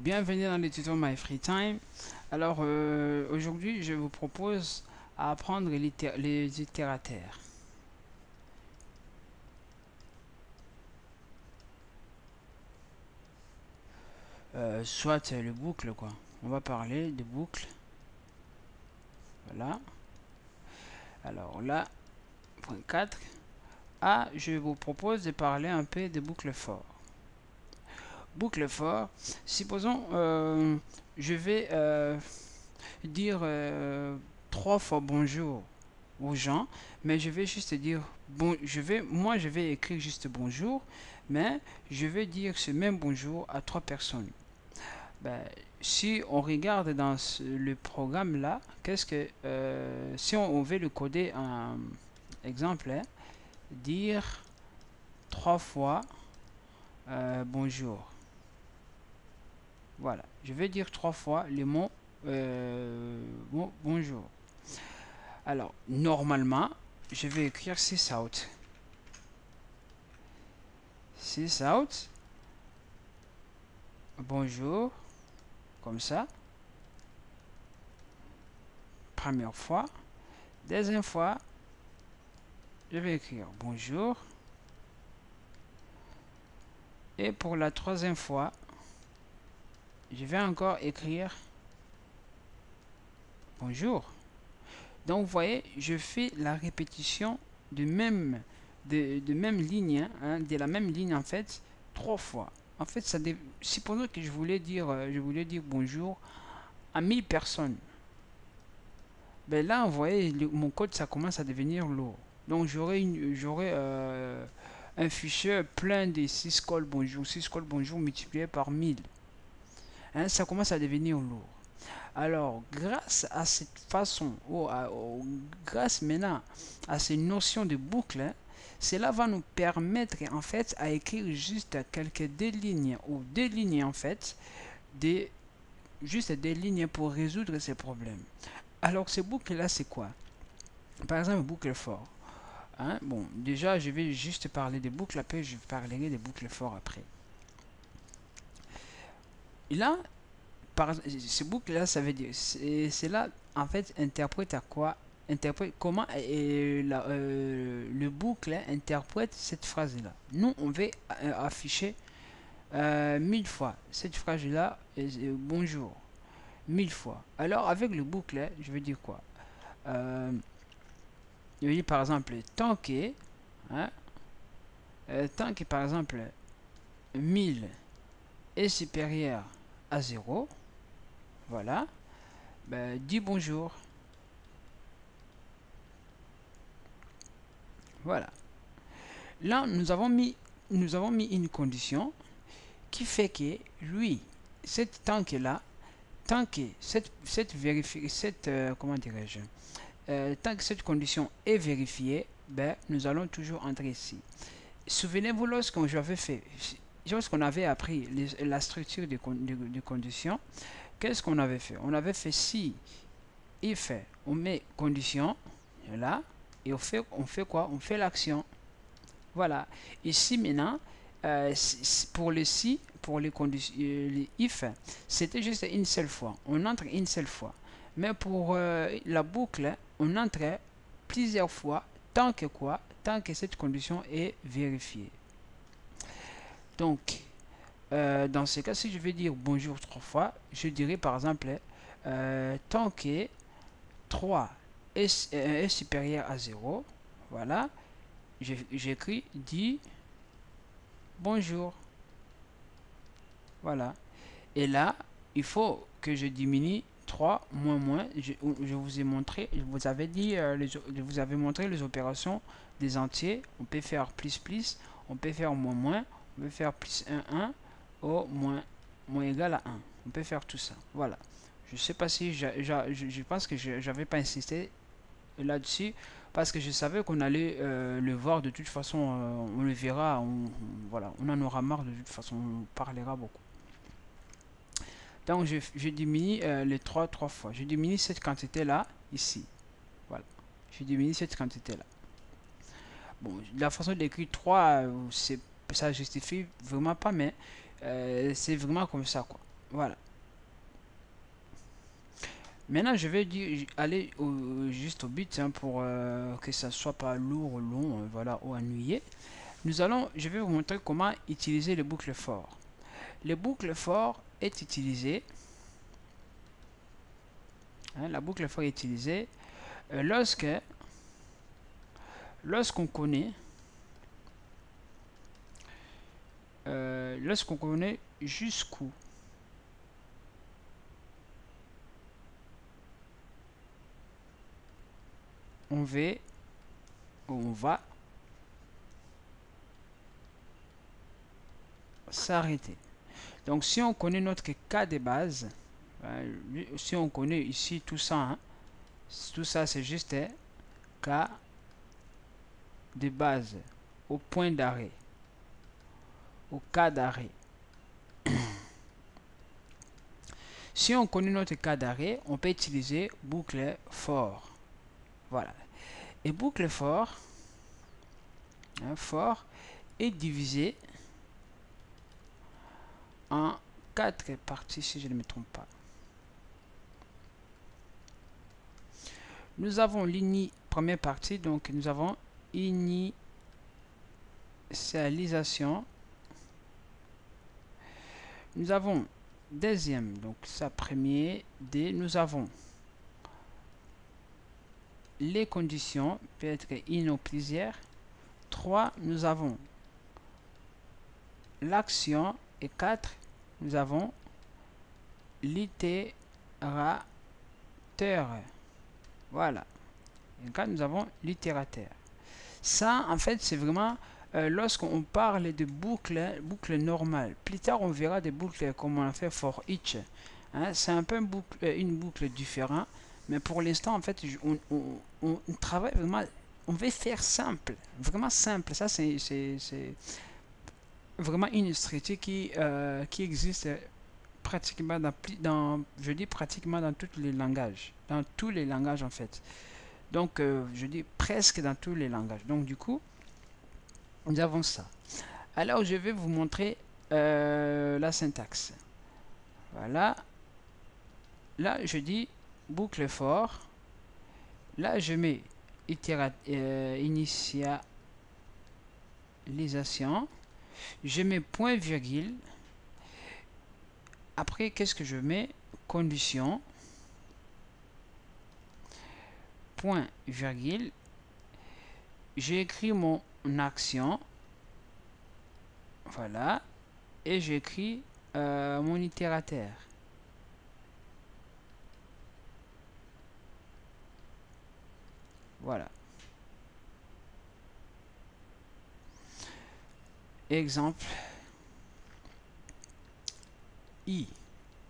Bienvenue dans le tuto My Free Time. Alors aujourd'hui je vous propose à apprendre les itérateurs. Soit le boucle quoi. On va parler de boucle. Voilà. Alors là, point 4. A, je vous propose de parler un peu de boucle for. Boucle for, supposons je vais dire 3 fois bonjour aux gens, mais je vais juste dire bon, moi je vais écrire juste bonjour, mais je vais dire ce même bonjour à 3 personnes. Ben, si on regarde dans le programme là, qu'est-ce que si on veut le coder en exemple, hein, dire 3 fois bonjour. Voilà, je vais dire 3 fois le mot bonjour. Alors, normalement, je vais écrire 6 out. 6 out. Bonjour. Comme ça. Première fois. Deuxième fois, je vais écrire bonjour. Et pour la troisième fois, je vais encore écrire bonjour. Donc, vous voyez, je fais la répétition de même ligne, hein, de la même ligne en fait, 3 fois. En fait, supposons que je voulais dire bonjour à 1000 personnes. Ben là, vous voyez, mon code, ça commence à devenir lourd. Donc, j'aurai un fichier plein de 6 calls bonjour, 6 calls bonjour multiplié par 1000. Hein, ça commence à devenir lourd. Alors, grâce à cette façon, grâce maintenant à ces notions de boucle, hein, cela va nous permettre en fait à écrire juste quelques deux lignes ou deux lignes en fait, juste des lignes pour résoudre ces problèmes. Alors, ces boucles-là, c'est quoi? Par exemple, boucle for. Hein? Bon, déjà, je vais juste parler des boucles, après, je parlerai des boucles for après. Et là, ces boucles-là, ça veut dire, cela, en fait, interprète à quoi? Interprète comment le boucle interprète cette phrase-là. Nous, on veut afficher 1000 fois cette phrase-là, bonjour, 1000 fois. Alors, avec le boucle, je veux dire quoi? Je veux dire, par exemple, hein, tant que, par exemple, 1000 est supérieur à 0, voilà, ben, dis bonjour. Voilà. Là, nous avons mis une condition qui fait que lui, tant que comment dirais-je, tant que cette condition est vérifiée, ben, nous allons toujours entrer ici. Souvenez-vous lorsqu'on avait appris la structure de conditions, qu'est-ce qu'on avait fait? On avait fait si, if, on met condition, là, et on fait quoi? On fait l'action. Voilà. Ici maintenant, pour le si, pour les conditions, les if, c'était juste une seule fois. On entre une seule fois. Mais pour la boucle, on entre plusieurs fois, tant que quoi? Tant que cette condition est vérifiée. Donc, dans ce cas, si je vais dire bonjour 3 fois, je dirais par exemple, tant que 3 est supérieur à 0, voilà, j'écris dit bonjour. Voilà. Et là, il faut que je diminue 3 moins moins. Je vous ai montré, je vous avais dit, je vous avais montré les opérations des entiers. On peut faire plus plus, on peut faire moins moins, on peut faire plus 1 ou moins égal à 1. On peut faire tout ça. Voilà. Je sais pas si je pense que j'avais pas insisté là-dessus parce que je savais qu'on allait le voir de toute façon, on le verra, voilà, on en aura marre de toute façon, on parlera beaucoup. Donc je diminue les 3 fois. Je diminue cette quantité là ici. Voilà. Je diminue cette quantité là. Bon, la façon d'écrire 3, ça justifie vraiment pas, mais c'est vraiment comme ça quoi. Voilà. Maintenant, je vais aller juste au but hein, pour que ça soit pas lourd, long, voilà, ou ennuyé. Je vais vous montrer comment utiliser le boucle for. Le boucle for est utilisé, hein, la boucle for est utilisée lorsqu'on connaît, jusqu'où on va s'arrêter. Donc si on connaît notre cas de base, si on connaît ici tout ça, hein, tout ça c'est juste un cas de base au point d'arrêt, au cas d'arrêt. Si on connaît notre cas d'arrêt, on peut utiliser boucle for. Voilà. Et boucle for, hein, for est divisé en 4 parties si je ne me trompe pas. Nous avons première partie, donc nous avons initialisation. Nous avons deuxième, donc ça premier, D, nous avons les conditions, peut-être une ou plusieurs. 3, nous avons l'action et 4, nous avons l'itérateur. Voilà. Et 4, nous avons l'itérateur. Ça, en fait, c'est vraiment lorsqu'on parle de boucle normale. Plus tard, on verra des boucles comme on a fait for each. Hein, c'est un peu une boucle différente. Mais pour l'instant, en fait, on travaille vraiment. On veut faire simple. Vraiment simple. Ça, c'est vraiment une stratégie qui existe pratiquement je dis pratiquement dans tous les langages. Dans tous les langages, en fait. Donc, je dis presque dans tous les langages. Donc, du coup, nous avons ça. Alors, je vais vous montrer la syntaxe. Voilà. Là, je dis boucle for. Là, je mets initialisation. Je mets point virgule. Après, qu'est-ce que je mets? Condition. Point virgule. J'ai écrit mon action. Voilà. Et j'écris mon itérateur. Voilà. Exemple.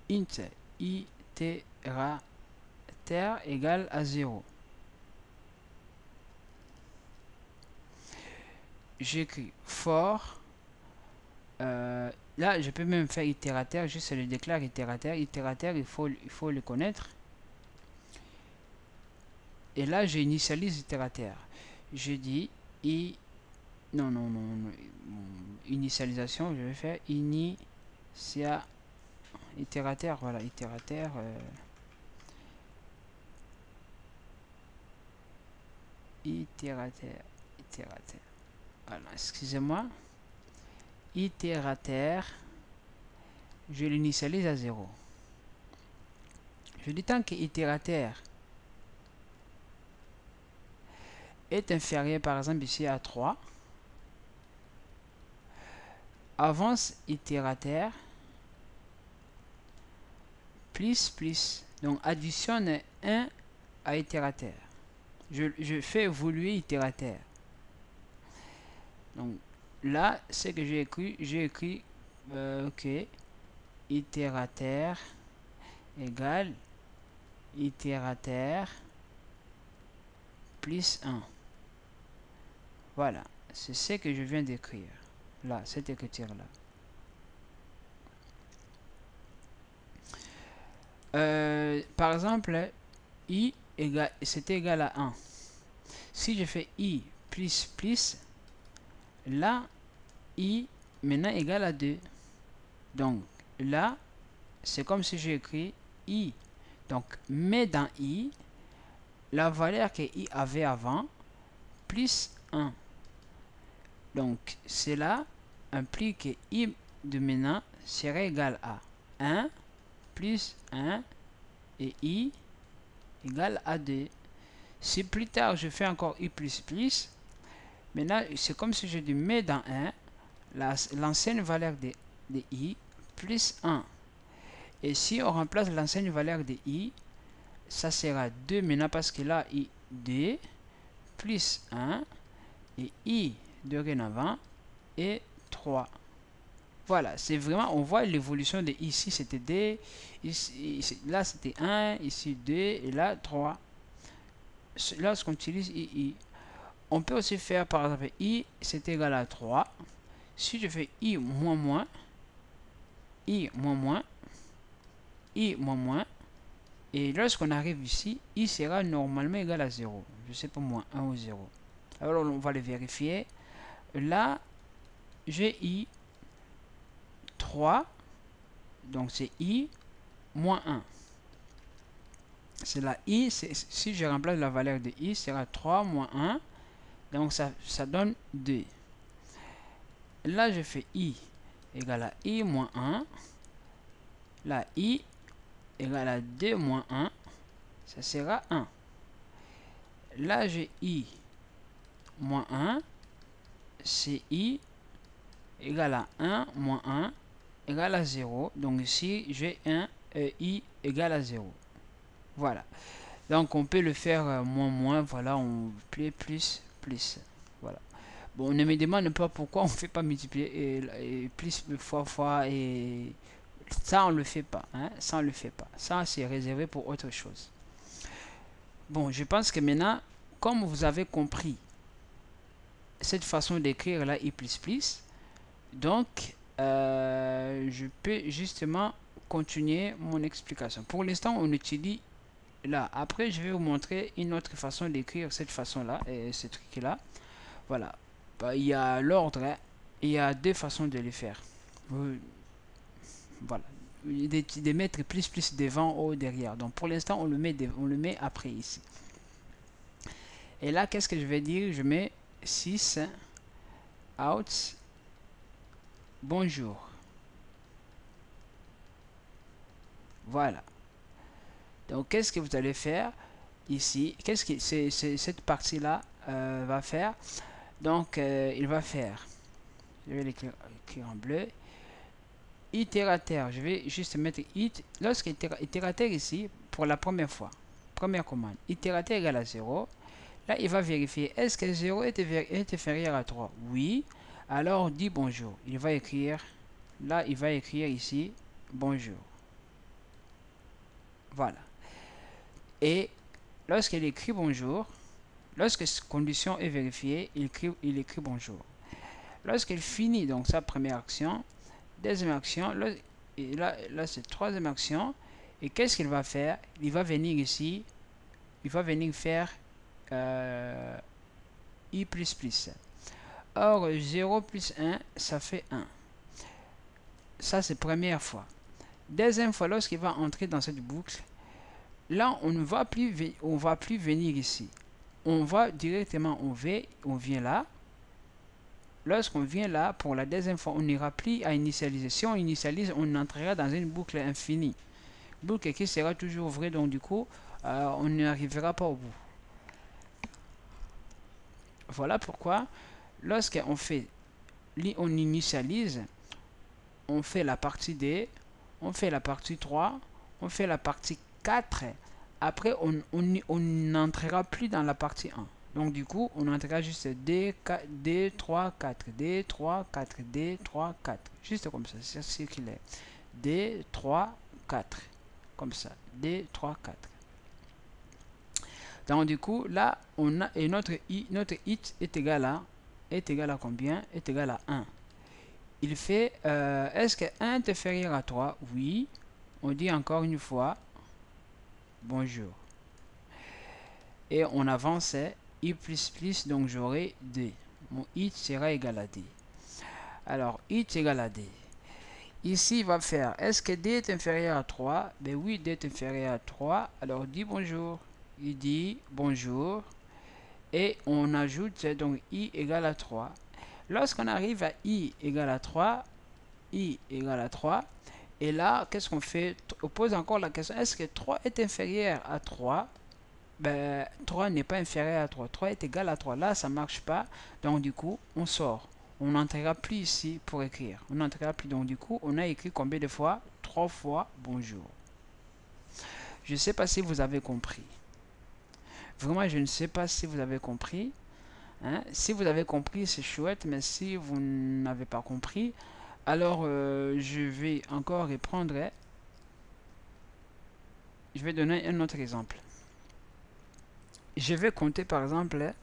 Int itérateur égale à 0. J'écris for. Là, je peux même faire itérateur, juste le déclare itérateur. Itérateur, il faut le connaître. Et là, j'initialise itérateur. Je dis non, initialisation, je vais faire itérateur, voilà, itérateur. Itérateur. Voilà, excusez-moi. Itérateur. Je l'initialise à 0. Je dis tant que itérateur est inférieur, par exemple, ici à 3. Avance itérateur plus. Donc, additionne 1 à itérateur. Je fais évoluer itérateur. Donc, là, ce que j'ai écrit, ok, itérateur égale itérateur plus 1. Voilà, c'est ce que je viens d'écrire. Là, cette écriture-là. Par exemple, i c'est égal à 1. Si je fais i plus, là, i maintenant égal à 2. Donc, là, c'est comme si j'ai écrit i. Donc, mets dans i la valeur que i avait avant, plus 1. Donc, cela implique que i de maintenant serait égal à 1 plus 1 et i égale à 2. Si plus tard je fais encore i plus plus, maintenant c'est comme si je dis mets dans 1 l'ancienne valeur de i plus 1. Et si on remplace l'ancienne valeur de i, ça sera 2 maintenant parce que là i 2 plus 1 et i dorénavant est 3. Voilà, c'est vraiment, on voit l'évolution de ici c'était 2, ici, là c'était 1, ici 2 et là 3. Lorsqu'on utilise i, on peut aussi faire par exemple i c'est égal à 3. Si je fais i moins moins, i moins moins, i moins moins, et lorsqu'on arrive ici, i sera normalement égal à 0. Je sais pas moins 1 ou 0. Alors on va le vérifier. Là, j'ai i 3, donc c'est i moins 1. C'est la i, si je remplace la valeur de i, sera 3 moins 1, donc ça donne 2. Là, je fais i égale à i moins 1. Là, i égale à 2 moins 1, ça sera 1. Là, j'ai i moins 1, c'est i égale à 1 moins 1 égale à 0. Donc ici, j'ai 1 i égale à 0. Voilà. Donc on peut le faire moins moins, voilà, on plie plus plus. Voilà. Bon, on ne me demande pas pourquoi on ne fait pas multiplier et plus fois et ça on le fait pas, hein? Ça on le fait pas. Ça c'est réservé pour autre chose. Bon, je pense que maintenant, comme vous avez compris cette façon d'écrire là i++, donc je peux justement continuer mon explication. Pour l'instant, on utilise là. Après, je vais vous montrer une autre façon d'écrire cette façon-là et ce truc-là. Voilà. Bah, il y a l'ordre, hein. Il y a deux façons de le faire. Voilà. De mettre plus devant ou derrière. Donc pour l'instant, on le met après ici. Et là, qu'est-ce que je vais dire? Je mets 6 out. Bonjour. Voilà. Donc, qu'est-ce que vous allez faire ici? Qu'est-ce que cette partie-là va faire? Donc, il va faire, je vais l'écrire en bleu, itérateur. Je vais juste mettre it. Lorsqu'itérateur ici, pour la première fois, première commande, itérateur égale à 0. Là, il va vérifier, est-ce que 0 est inférieur à 3? Oui. Alors, dit bonjour. Il va écrire, là, il va écrire ici, bonjour. Voilà. Et lorsqu'il écrit bonjour, lorsque cette condition est vérifiée, il écrit bonjour. Lorsqu'il finit donc sa première action, deuxième action, là c'est troisième action, et qu'est-ce qu'il va faire? Il va venir ici, il va venir faire i++. Or 0 plus 1, ça fait 1. Ça c'est première fois. Deuxième fois, lorsqu'il va entrer dans cette boucle, là on ne va plus venir ici. On va directement, on vient là. Lorsqu'on vient là, pour la deuxième fois, on n'ira plus à initialiser. Si on initialise, on entrera dans une boucle infinie. Boucle qui sera toujours vraie, donc du coup, on n'arrivera pas au bout. Voilà pourquoi, lorsqu'on fait, on initialise, on fait la partie 2, on fait la partie 3, on fait la partie 4. Après, on n'entrera plus dans la partie 1. Donc du coup, on entrera juste D, 3, 4, D, 3, 4, D, 3, 4. Juste comme ça, c'est circulaire. D, 3, 4. Comme ça. D, 3, 4. Donc du coup, là, on a, et notre it est égal à combien? Est égal à 1. Il fait, est-ce que 1 est inférieur à 3? Oui. On dit encore une fois, bonjour. Et on avance i++, donc j'aurai 2. Mon it sera égal à d. Alors, it égale à d. Ici, il va faire, est-ce que D est inférieur à 3? Ben oui, D est inférieur à 3. Alors, dis bonjour. Il dit bonjour. Et on ajoute donc I égale à 3. Lorsqu'on arrive à I égale à 3, I égale à 3, et là, qu'est-ce qu'on fait? On pose encore la question, est-ce que 3 est inférieur à 3? Ben, 3 n'est pas inférieur à 3. 3 est égal à 3. Là, ça ne marche pas. Donc, du coup, on sort. On n'entrera plus ici pour écrire. On n'entrera plus. Donc, du coup, on a écrit combien de fois? 3 fois bonjour. Je ne sais pas si vous avez compris. Vraiment, je ne sais pas si vous avez compris. Hein? Si vous avez compris, c'est chouette. Mais si vous n'avez pas compris, alors je vais encore reprendre. Je vais donner un autre exemple. Je vais compter par exemple.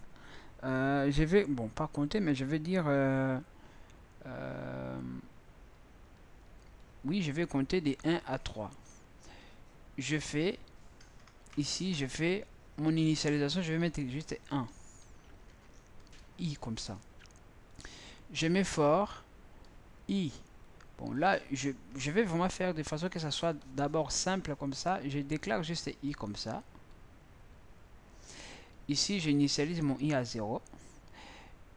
Je vais, bon, pas compter, mais je vais dire, oui, je vais compter des 1 à 3. Je fais, ici, je fais mon initialisation, je vais mettre juste 1. I comme ça. Je mets fort, I. Bon, là, je vais vraiment faire de façon que ça soit d'abord simple comme ça. Je déclare juste I comme ça. Ici, j'initialise mon I à 0.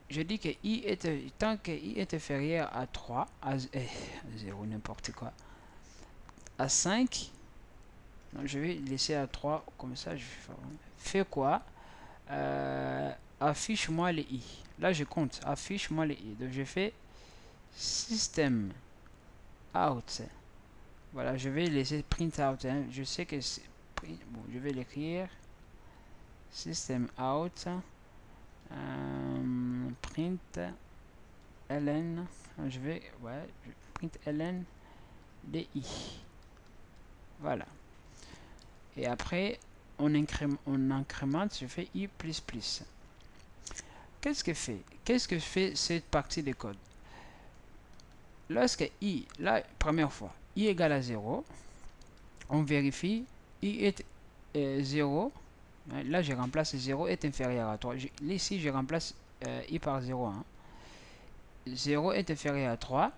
Je dis que I est, tant que I est inférieur à 3, à 0, n'importe quoi, à 5, donc je vais laisser à 3, comme ça, je fais quoi? Affiche-moi les I. Là, je compte, affiche-moi les I. Donc, je fais system out. Voilà, je vais laisser print out. Hein. Je sais que c'est... Bon, je vais l'écrire. System out. Print ln. Je vais... Ouais, print ln des I. Voilà. Et après, on incrémente, je fais I++. Qu'est-ce que fait cette partie de code? Lorsque I, la première fois, I égale à 0, on vérifie, I est 0. Là, je remplace 0 est inférieur à 3. Ici, je remplace I par 0. Hein. 0 est inférieur à 3.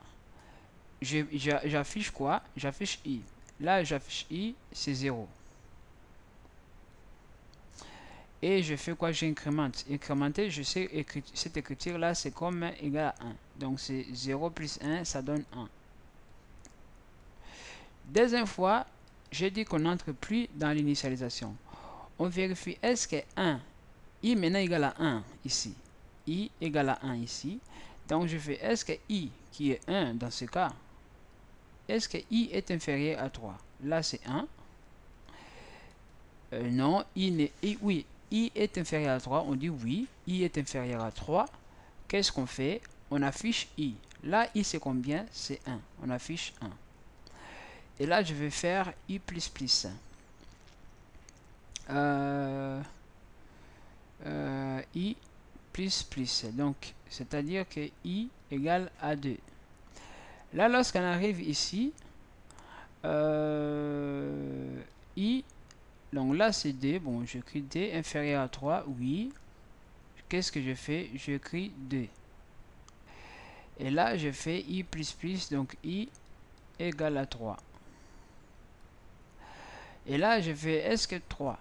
J'affiche quoi? J'affiche I. Là, j'affiche I, c'est 0. Et je fais quoi? J'incrémente. Incrémenter, je sais cette écriture là, c'est comme égal à 1. Donc c'est 0 plus 1, ça donne 1. Deuxième fois, j'ai dit qu'on n'entre plus dans l'initialisation. On vérifie, est-ce que 1, I maintenant égale à 1 ici. I égale à 1 ici. Donc je fais, est-ce que I, qui est 1 dans ce cas, est-ce que I est inférieur à 3? Là c'est 1. Non, oui, I est inférieur à 3. On dit oui, I est inférieur à 3. Qu'est-ce qu'on fait? On affiche I. Là, I c'est combien? C'est 1. On affiche 1. Et là, je vais faire I++. I++. Donc, c'est-à-dire que I égale à 2. Là, lorsqu'on arrive ici, I, donc là c'est D. Bon, j'écris D inférieur à 3. Oui. Qu'est-ce que je fais? J'écris 2. Et là, je fais I++, donc I égale à 3. Et là, je fais, est-ce que 3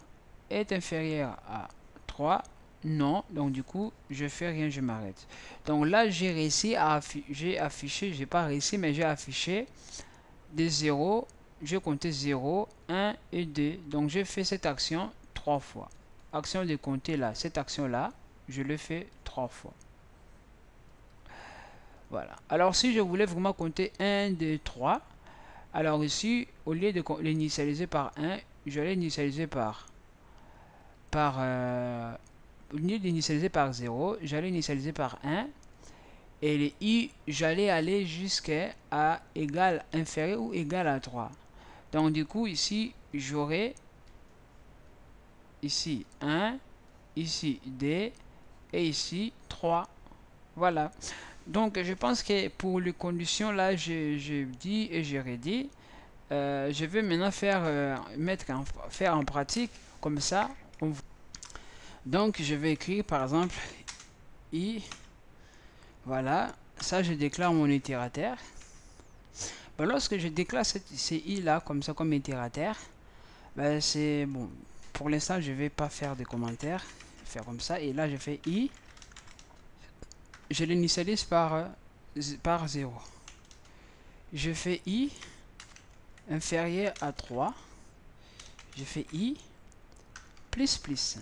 est inférieur à 3? Non. Donc, du coup, je fais rien, je m'arrête. Donc là, j'ai réussi à afficher, j'ai pas réussi, mais j'ai affiché des 0. J'ai compté 0, 1 et 2. Donc, je fais cette action 3 fois. Action de compter là, cette action-là, je le fais 3 fois. Voilà. Alors, si je voulais vraiment compter 1, 2, 3, alors ici, au lieu de l'initialiser par 1, je vais l'initialiser au lieu d'initialiser par 0, j'allais initialiser par 1. Et les I, j'allais aller jusqu'à égal, inférieur ou égal à 3. Donc du coup, ici, j'aurai ici 1, ici D, et ici 3. Voilà. Donc je pense que pour les conditions là, j'ai dit et j'ai redit. Je vais maintenant faire en pratique comme ça. Donc je vais écrire par exemple I. Voilà, ça je déclare mon itérateur. Ben, lorsque je déclare ces i là comme ça comme itérateur, ben, c'est bon. Pour l'instant, je vais pas faire de commentaires, faire comme ça. Et là, je fais i, je l'initialise par 0. Je fais i inférieur à 3. Je fais i plus.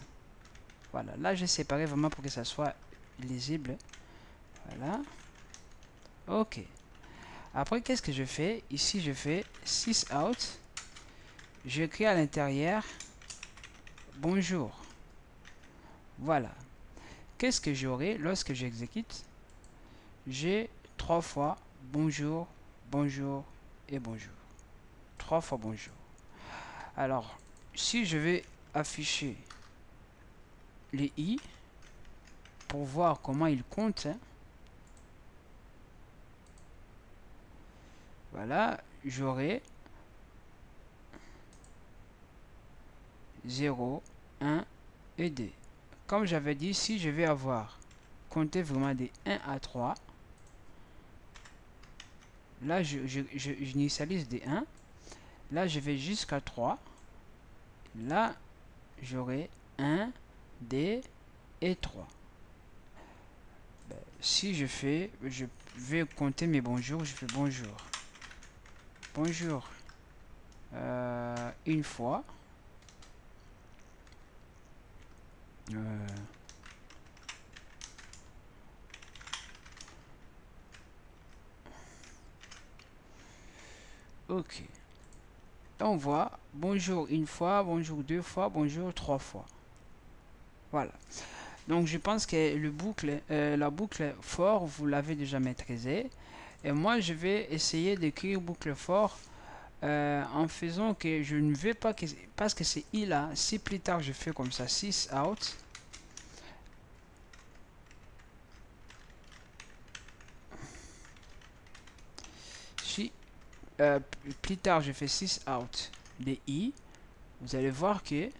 Voilà, là j'ai séparé vraiment pour que ça soit lisible. Voilà. Ok. Après, qu'est-ce que je fais? Ici, je fais 6 out. J'écris à l'intérieur bonjour. Voilà. Qu'est-ce que j'aurai lorsque j'exécute? J'ai 3 fois bonjour, bonjour et bonjour. 3 fois bonjour. Alors, si je vais afficher les i pour voir comment il compte, hein, voilà, j'aurai 0, 1 et 2. Comme j'avais dit, si je vais avoir compté vraiment des 1 à 3, là j'initialise des 1, là je vais jusqu'à 3, là j'aurai 1, 2 et 3. Si je vais compter mes bonjours, je fais bonjour. Bonjour. Une fois. Ok. On voit bonjour une fois, bonjour deux fois, bonjour trois fois. Voilà. Donc je pense que la boucle for, vous l'avez déjà maîtrisée. Et moi, je vais essayer d'écrire boucle for en faisant que je ne vais pas, parce que c'est i là, si plus tard je fais comme ça, 6 out. Si plus tard je fais 6 out de i, vous allez voir que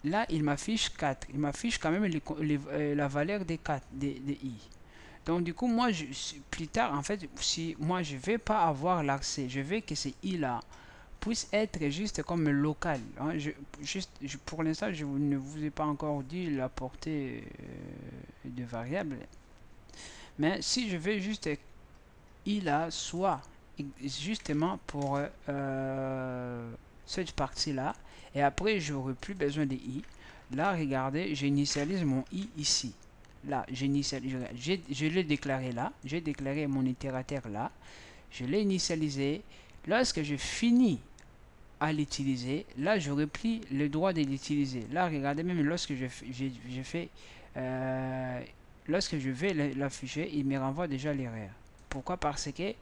là il m'affiche 4. Il m'affiche quand même la valeur des 4 des i. Donc du coup moi plus tard en fait si moi je vais pas avoir l'accès, je veux que ces i là puisse être juste comme local, hein. Pour l'instant je ne vous ai pas encore dit la portée de variable, mais si je veux juste i là soit justement pour cette partie là, et après j'aurai plus besoin de i. Là regardez, j'initialise mon i ici. Là je l'ai déclaré là, j'ai déclaré mon itérateur là, je l'ai initialisé. Lorsque je finis à l'utiliser, là j'aurai plus le droit de l'utiliser. Là regardez, même lorsque je fais lorsque je vais l'afficher, il me renvoie déjà l'erreur. Pourquoi? Parce que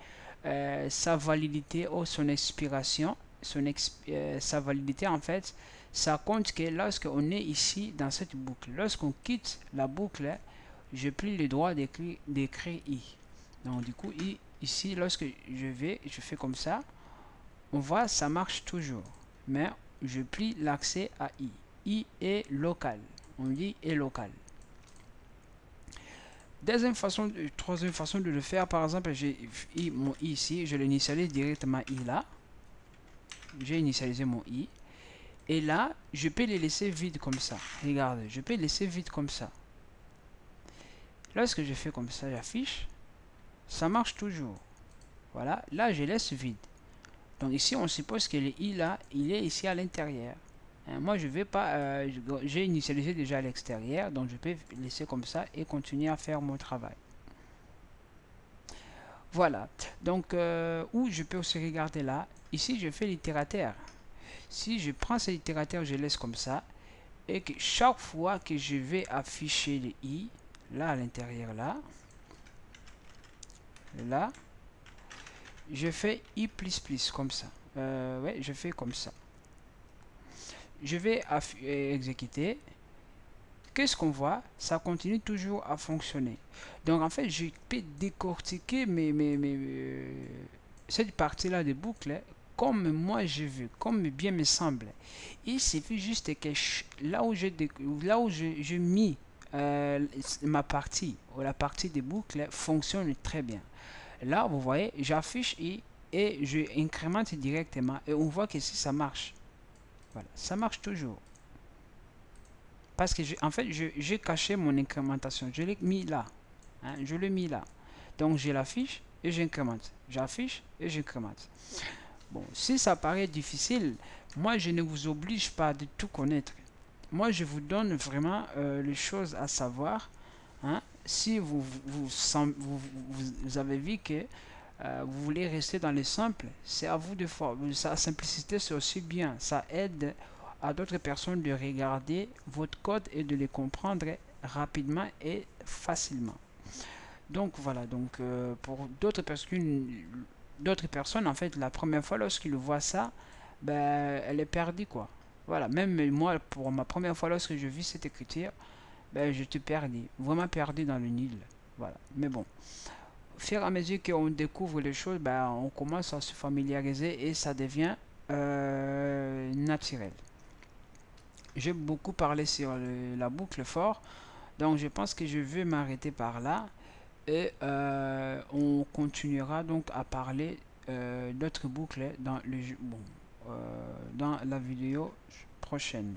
sa validité ou son expiration, sa validité en fait, ça compte que lorsqu'on est ici dans cette boucle, lorsqu'on quitte la boucle, j'ai plus le droit d'écrire i. Donc du coup, ici, lorsque je fais comme ça, on voit ça marche toujours, mais je plie l'accès à i. I est local, on dit est local. Troisième façon de le faire, par exemple, j'ai mon i ici, je l'initialise directement i là. J'ai initialisé mon i. Et là, je peux les laisser vide comme ça. Regardez, je peux laisser vide comme ça. Lorsque je fais comme ça, j'affiche, ça marche toujours. Voilà, là je laisse vide. Donc ici, on suppose que le i là, il est ici à l'intérieur. Moi, je vais pas, j'ai initialisé déjà à l'extérieur, donc je peux laisser comme ça et continuer à faire mon travail. Voilà. Donc, ou je peux aussi regarder là. Ici, je fais l'itérateur. Si je prends cet itérateur, je laisse comme ça, et que chaque fois que je vais afficher le i, là à l'intérieur, là, je fais i++ comme ça. Ouais, je fais comme ça. Je vais exécuter. Qu'est-ce qu'on voit? Ça continue toujours à fonctionner. Donc en fait, je peux décortiquer cette partie-là de boucle comme moi je veux, comme bien me semble. Il suffit juste que là où je mis ma partie, ou la partie des boucles fonctionne très bien. Là, vous voyez, j'affiche i et je incrémente directement et on voit que si ça marche. Voilà, ça marche toujours. Parce que en fait, j'ai caché mon incrémentation. Je l'ai mis là. Hein, je l'ai mis là. Donc, je l'affiche et j'incrémente. J'affiche et j'incrémente. Bon, si ça paraît difficile, moi, je ne vous oblige pas de tout connaître. Moi, je vous donne vraiment les choses à savoir. Hein. Si vous avez vu que vous voulez rester dans les simples, c'est à vous de faire. La simplicité, c'est aussi bien. Ça aide à d'autres personnes de regarder votre code et de les comprendre rapidement et facilement. Donc voilà, donc pour d'autres personnes, en fait, la première fois lorsqu'ils voient ça, ben, elle est perdue quoi. Voilà, même moi, pour ma première fois lorsque je vis cette écriture, ben, je te perdis, vraiment perdu dans le Nil. Voilà, mais bon, au fur et à mesure qu'on découvre les choses, ben, on commence à se familiariser et ça devient naturel. J'ai beaucoup parlé sur la boucle for, donc je pense que je vais m'arrêter par là et on continuera donc à parler d'autres boucles dans le bon, dans la vidéo prochaine.